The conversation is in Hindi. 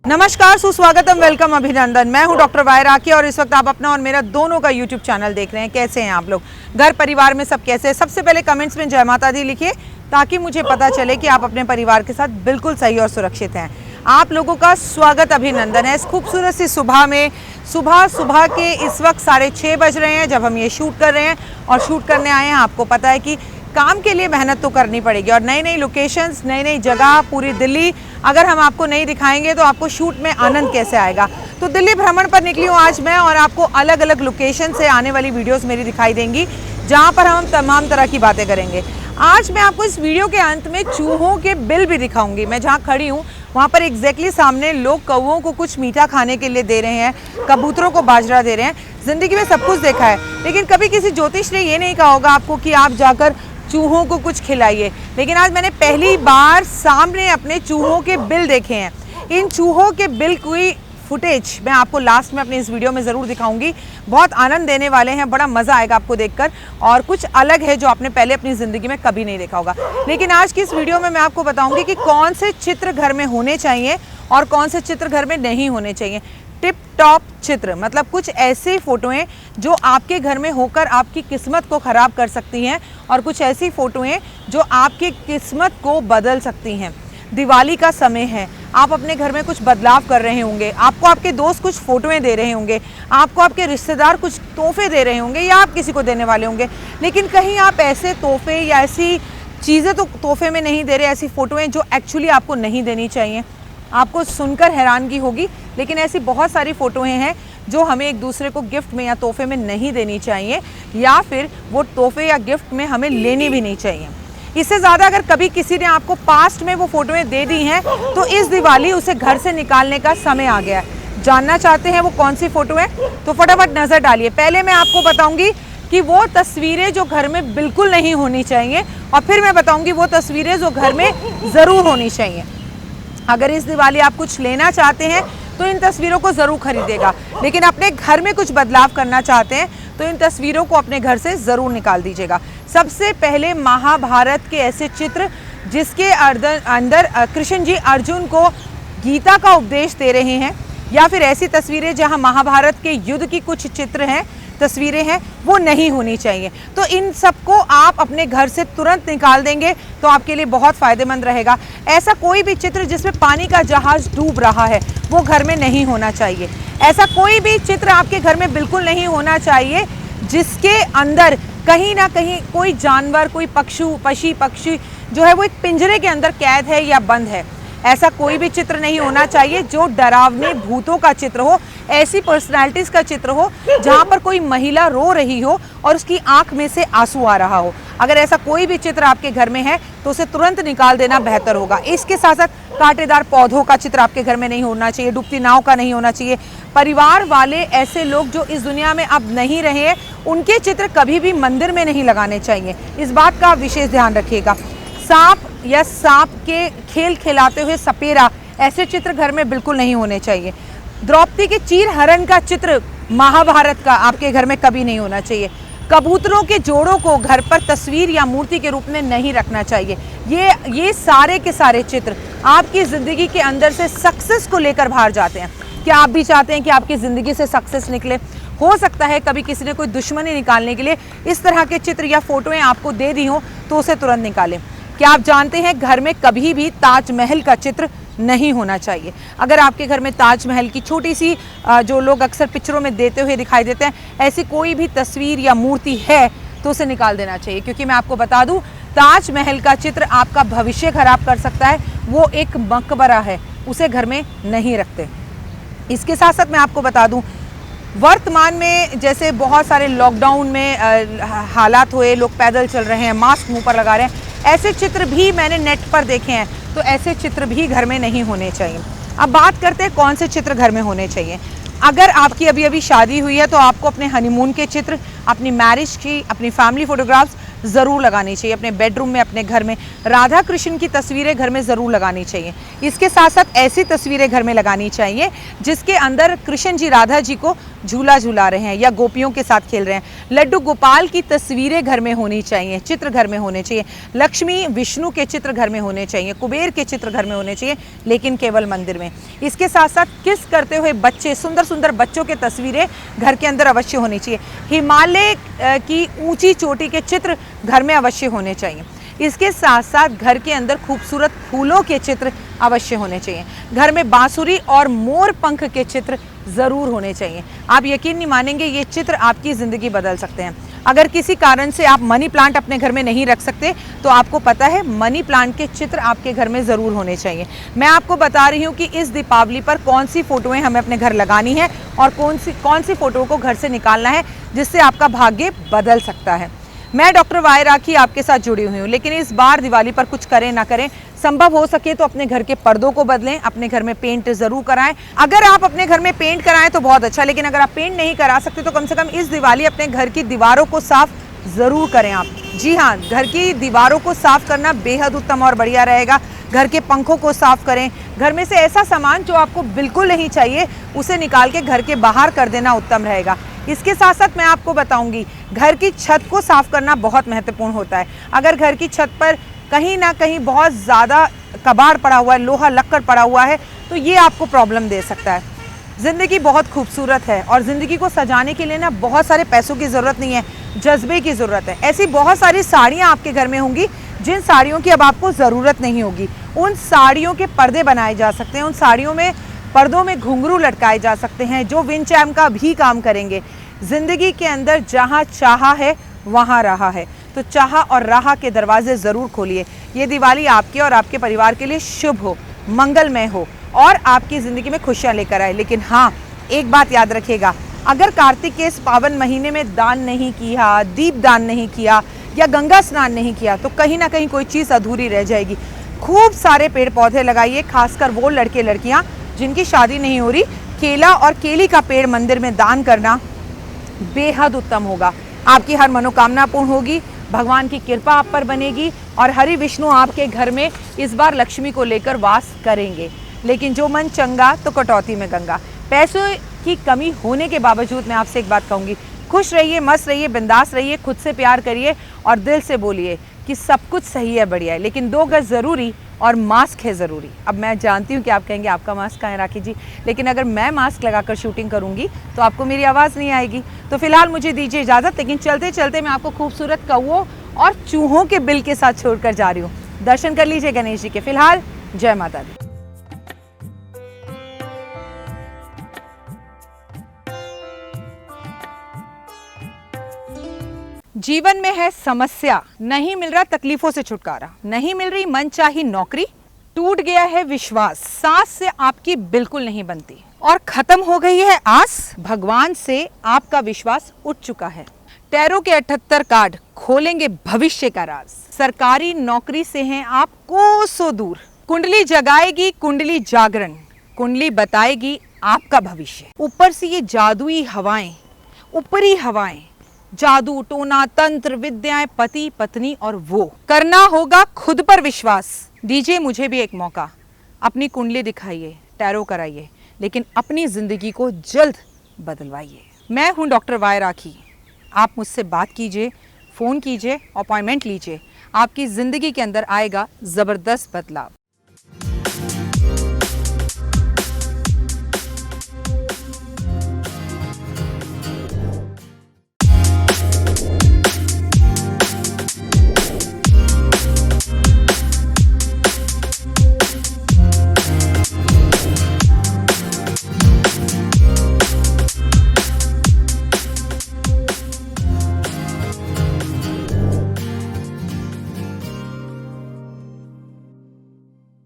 नमस्कार, सुस्वागतम, वेलकम, अभिनंदन। मैं हूं डॉक्टर वाय राखिया और इस वक्त आप अपना और मेरा दोनों का यूट्यूब चैनल देख रहे हैं। कैसे हैं आप लोग? घर परिवार में सब कैसे हैं? सबसे पहले कमेंट्स में जय माता दी लिखिए ताकि मुझे पता चले कि आप अपने परिवार के साथ बिल्कुल सही और सुरक्षित हैं। आप लोगों का स्वागत, अभिनंदन है इस खूबसूरत सी सुबह में। सुबह के इस वक्त 6:30 बज रहे हैं जब हम ये शूट कर रहे हैं और शूट करने आए हैं। आपको पता है कि काम के लिए मेहनत तो करनी पड़ेगी और नई नई लोकेशंस, नई नई जगह, पूरी दिल्ली अगर हम आपको नहीं दिखाएंगे तो आपको शूट में आनंद कैसे आएगा। तो दिल्ली भ्रमण पर निकली हूँ आज मैं और आपको अलग अलग लोकेशन से आने वाली वीडियोस मेरी दिखाई देंगी जहाँ पर हम तमाम तरह की बातें करेंगे। आज मैं आपको इस वीडियो के अंत में चूहों के बिल भी दिखाऊंगी। मैं जहाँ खड़ी हूँ वहाँ पर एग्जैक्टली सामने लोग कौवों को कुछ मीठा खाने के लिए दे रहे हैं, कबूतरों को बाजरा दे रहे हैं। जिंदगी में सब कुछ देखा है लेकिन कभी किसी ज्योतिष ने ये नहीं कहा होगा आपको कि आप जाकर चूहों को कुछ खिलाइए। लेकिन आज मैंने पहली बार सामने अपने चूहों के बिल देखे हैं। इन चूहों के बिल की फुटेज मैं आपको लास्ट में अपनी इस वीडियो में ज़रूर दिखाऊंगी। बहुत आनंद देने वाले हैं, बड़ा मज़ा आएगा आपको देखकर और कुछ अलग है जो आपने पहले अपनी ज़िंदगी में कभी नहीं देखा होगा। लेकिन आज की इस वीडियो में मैं आपको बताऊंगी कि कौन से चित्र घर में होने चाहिए और कौन से चित्र घर में नहीं होने चाहिए। टिप टॉप चित्र मतलब कुछ ऐसी फोटोएं जो आपके घर में होकर आपकी किस्मत को ख़राब कर सकती हैं और कुछ ऐसी फोटोएं जो आपकी किस्मत को बदल सकती हैं। दिवाली का समय है, आप अपने घर में कुछ बदलाव कर रहे होंगे, आपको आपके दोस्त कुछ फोटोएं दे रहे होंगे, आपको आपके रिश्तेदार कुछ तोहफे दे रहे होंगे या आप किसी को देने वाले होंगे। लेकिन कहीं आप ऐसे तोहफे या ऐसी चीज़ें तो तोहफे में नहीं दे रहे, ऐसी फ़ोटोएँ जो एक्चुअली आपको नहीं देनी चाहिए। आपको सुनकर हैरानगी होगी लेकिन ऐसी बहुत सारी फ़ोटोएं हैं जो हमें एक दूसरे को गिफ्ट में या तोहफे में नहीं देनी चाहिए या फिर वो तोहफे या गिफ्ट में हमें लेनी भी नहीं चाहिए। इससे ज़्यादा अगर कभी किसी ने आपको पास्ट में वो फ़ोटोएं दे दी हैं तो इस दिवाली उसे घर से निकालने का समय आ गया है। जानना चाहते हैं वो कौन सी फ़ोटो है तो फटाफट नज़र डालिए। पहले मैं आपको बताऊँगी कि वो तस्वीरें जो घर में बिल्कुल नहीं होनी चाहिए और फिर मैं बताऊँगी वो तस्वीरें जो घर में ज़रूर होनी चाहिए। अगर इस दिवाली आप कुछ लेना चाहते हैं तो इन तस्वीरों को ज़रूर खरीदेगा, लेकिन अपने घर में कुछ बदलाव करना चाहते हैं तो इन तस्वीरों को अपने घर से ज़रूर निकाल दीजिएगा। सबसे पहले महाभारत के ऐसे चित्र जिसके अंदर कृष्ण जी अर्जुन को गीता का उपदेश दे रहे हैं या फिर ऐसी तस्वीरें जहां महाभारत के युद्ध की कुछ चित्र हैं, तस्वीरें हैं, वो नहीं होनी चाहिए। तो इन सबको आप अपने घर से तुरंत निकाल देंगे तो आपके लिए बहुत फ़ायदेमंद रहेगा। ऐसा कोई भी चित्र जिसमें पानी का जहाज़ डूब रहा है वो घर में नहीं होना चाहिए। ऐसा कोई भी चित्र आपके घर में बिल्कुल नहीं होना चाहिए जिसके अंदर कहीं ना कहीं कोई जानवर, कोई पक्षी जो है वो एक पिंजरे के अंदर कैद है या बंद है। ऐसा कोई भी चित्र नहीं होना चाहिए जो डरावने भूतों का चित्र हो, ऐसी पर्सनालिटीज़ का चित्र हो जहाँ पर कोई महिला रो रही हो और उसकी आंख में से आंसू आ रहा हो। अगर ऐसा कोई भी चित्र आपके घर में है तो उसे तुरंत निकाल देना बेहतर होगा। इसके साथ साथ कांटेदार पौधों का चित्र आपके घर में नहीं होना चाहिए, डूबती नाव का नहीं होना चाहिए। परिवार वाले ऐसे लोग जो इस दुनिया में अब नहीं रहे हैं उनके चित्र कभी भी मंदिर में नहीं लगाने चाहिए। इस बात का विशेष ध्यान रखिएगा। सांप या सांप के खेल खिलाते हुए सपेरा, ऐसे चित्र घर में बिल्कुल नहीं होने चाहिए। द्रौपदी के चीर हरण का चित्र महाभारत का आपके घर में कभी नहीं होना चाहिए। कबूतरों के जोड़ों को घर पर तस्वीर या मूर्ति के रूप में नहीं रखना चाहिए। ये सारे के सारे चित्र आपकी ज़िंदगी के अंदर से सक्सेस को लेकर बाहर जाते हैं। क्या आप भी चाहते हैं कि आपकी ज़िंदगी से सक्सेस निकले? हो सकता है कभी किसी ने कोई दुश्मनी निकालने के लिए इस तरह के चित्र या फोटोएं आपको दे दी हो तो उसे तुरंत निकालें। क्या आप जानते हैं घर में कभी भी ताजमहल का चित्र नहीं होना चाहिए। अगर आपके घर में ताजमहल की छोटी सी जो लोग अक्सर पिक्चरों में देते हुए दिखाई देते हैं, ऐसी कोई भी तस्वीर या मूर्ति है तो उसे निकाल देना चाहिए। क्योंकि मैं आपको बता दूं, ताजमहल का चित्र आपका भविष्य खराब कर सकता है। वो एक मकबरा है, उसे घर में नहीं रखते। इसके साथ साथ मैं आपको बता दूं, वर्तमान में जैसे बहुत सारे लॉकडाउन में हालात हुए, लोग पैदल चल रहे हैं, मास्क मुंह पर लगा रहे हैं, ऐसे चित्र भी मैंने नेट पर देखे हैं। तो ऐसे चित्र भी घर में नहीं होने चाहिए। अब बात करते हैं कौन से चित्र घर में होने चाहिए। अगर आपकी अभी अभी शादी हुई है तो आपको अपने हनीमून के चित्र, अपनी मैरिज की, अपनी फैमिली फोटोग्राफ्स ज़रूर लगानी चाहिए। अपने बेडरूम में, अपने घर में राधा कृष्ण की तस्वीरें घर में ज़रूर लगानी चाहिए। इसके साथ साथ ऐसी तस्वीरें घर में लगानी चाहिए जिसके अंदर कृष्ण जी राधा जी को झूला झूला रहे हैं या गोपियों के साथ खेल रहे हैं। लड्डू गोपाल की तस्वीरें घर में होनी चाहिए, चित्र घर में होने चाहिए। लक्ष्मी विष्णु के चित्र घर में होने चाहिए, कुबेर के चित्र घर में होने चाहिए, लेकिन केवल मंदिर में। इसके साथ साथ किस करते हुए बच्चे, सुंदर सुंदर बच्चों के तस्वीरें घर के अंदर अवश्य होनी चाहिए। हिमालय की ऊंची चोटी के चित्र घर में अवश्य होने चाहिए। इसके साथ साथ घर के अंदर खूबसूरत फूलों के चित्र अवश्य होने चाहिए। घर में बांसुरी और मोर पंख के चित्र ज़रूर होने चाहिए। आप यकीन नहीं मानेंगे, ये चित्र आपकी ज़िंदगी बदल सकते हैं। अगर किसी कारण से आप मनी प्लांट अपने घर में नहीं रख सकते तो आपको पता है मनी प्लांट के चित्र आपके घर में ज़रूर होने चाहिए। मैं आपको बता रही हूँ कि इस दीपावली पर कौन सी फ़ोटोएँ हमें अपने घर लगानी है और कौन सी फ़ोटो को घर से निकालना है, जिससे आपका भाग्य बदल सकता है। मैं डॉक्टर वाई राखी आपके साथ जुड़ी हुई हूँ, लेकिन इस बार दिवाली पर कुछ करें ना करें, संभव हो सके तो अपने घर के पर्दों को बदलें, अपने घर में पेंट जरूर कराएं। अगर आप अपने घर में पेंट कराएं तो बहुत अच्छा, लेकिन अगर आप पेंट नहीं करा सकते तो कम से कम इस दिवाली अपने घर की दीवारों को साफ जरूर करें आप। जी हाँ, घर की दीवारों को साफ करना बेहद उत्तम और बढ़िया रहेगा। घर के पंखों को साफ करें। घर में से ऐसा सामान जो आपको बिल्कुल नहीं चाहिए उसे निकाल के घर के बाहर कर देना उत्तम रहेगा। इसके साथ साथ मैं आपको बताऊंगी, घर की छत को साफ करना बहुत महत्वपूर्ण होता है। अगर घर की छत पर कहीं ना कहीं बहुत ज़्यादा कबाड़ पड़ा हुआ है, लोहा लक्कड़ पड़ा हुआ है, तो ये आपको प्रॉब्लम दे सकता है। ज़िंदगी बहुत खूबसूरत है और ज़िंदगी को सजाने के लिए ना बहुत सारे पैसों की ज़रूरत नहीं है, जज्बे की ज़रूरत है। ऐसी बहुत सारी साड़ियाँ आपके घर में होंगी जिन साड़ियों की अब आपको ज़रूरत नहीं होगी। उन साड़ियों के पर्दे बनाए जा सकते हैं, उन साड़ियों में पर्दों में घुंघरू लटकाए जा सकते हैं जो विंड चाइम का भी काम करेंगे। ज़िंदगी के अंदर जहाँ चाहा है वहाँ रहा है, तो चाहा और राह के दरवाजे ज़रूर खोलिए। ये दिवाली आपके और आपके परिवार के लिए शुभ हो, मंगलमय हो और आपकी ज़िंदगी में खुशियाँ लेकर आए। लेकिन हाँ, एक बात याद रखिएगा, अगर कार्तिक के इस पावन महीने में दान नहीं किया, दीप दान नहीं किया या गंगा स्नान नहीं किया तो कहीं ना कहीं कोई चीज़ अधूरी रह जाएगी। खूब सारे पेड़ पौधे लगाइए, खासकर वो लड़के लड़कियां जिनकी शादी नहीं हो रही। केला और केली का पेड़ मंदिर में दान करना बेहद उत्तम होगा। आपकी हर मनोकामना पूर्ण होगी, भगवान की कृपा आप पर बनेगी और हरि विष्णु आपके घर में इस बार लक्ष्मी को लेकर वास करेंगे। लेकिन जो मन चंगा तो कटौती में गंगा। पैसों की कमी होने के बावजूद मैं आपसे एक बात कहूँगी, खुश रहिए, मस्त रहिए, बिंदास रहिए, खुद से प्यार करिए और दिल से बोलिए कि सब कुछ सही है, बढ़िया है, लेकिन 2 गज ज़रूरी और मास्क है ज़रूरी। अब मैं जानती हूँ कि आप कहेंगे आपका मास्क कहाँ है राखी जी, लेकिन अगर मैं मास्क लगाकर शूटिंग करूँगी तो आपको मेरी आवाज़ नहीं आएगी। तो फिलहाल मुझे दीजिए इजाज़त, लेकिन चलते चलते मैं आपको खूबसूरत कौओं और चूहों के बिल के साथ छोड़कर जा रही हूँ। दर्शन कर लीजिए गणेश जी के। फिलहाल जय माता दी। जीवन में है समस्या, नहीं मिल रहा तकलीफों से छुटकारा, नहीं मिल रही मनचाही नौकरी, टूट गया है विश्वास, सांस से आपकी बिल्कुल नहीं बनती और खत्म हो गई है आस, भगवान से आपका विश्वास उठ चुका है। टैरो के 78 कार्ड खोलेंगे भविष्य का राज। सरकारी नौकरी से हैं आप कोसों दूर। कुंडली जगाएगी कुंडली जागरण, कुंडली बताएगी आपका भविष्य। ऊपर से ये जादुई हवाएं, ऊपरी हवाएं, जादू टोना तंत्र विद्याएं, पति पत्नी और वो करना होगा खुद पर विश्वास। दीजिए मुझे भी एक मौका, अपनी कुंडली दिखाइए, टैरो कराइए, लेकिन अपनी जिंदगी को जल्द बदलवाइए। मैं हूं डॉक्टर वाई राखी। आप मुझसे बात कीजिए, फ़ोन कीजिए, अपॉइंटमेंट लीजिए, आपकी ज़िंदगी के अंदर आएगा ज़बरदस्त बदलाव।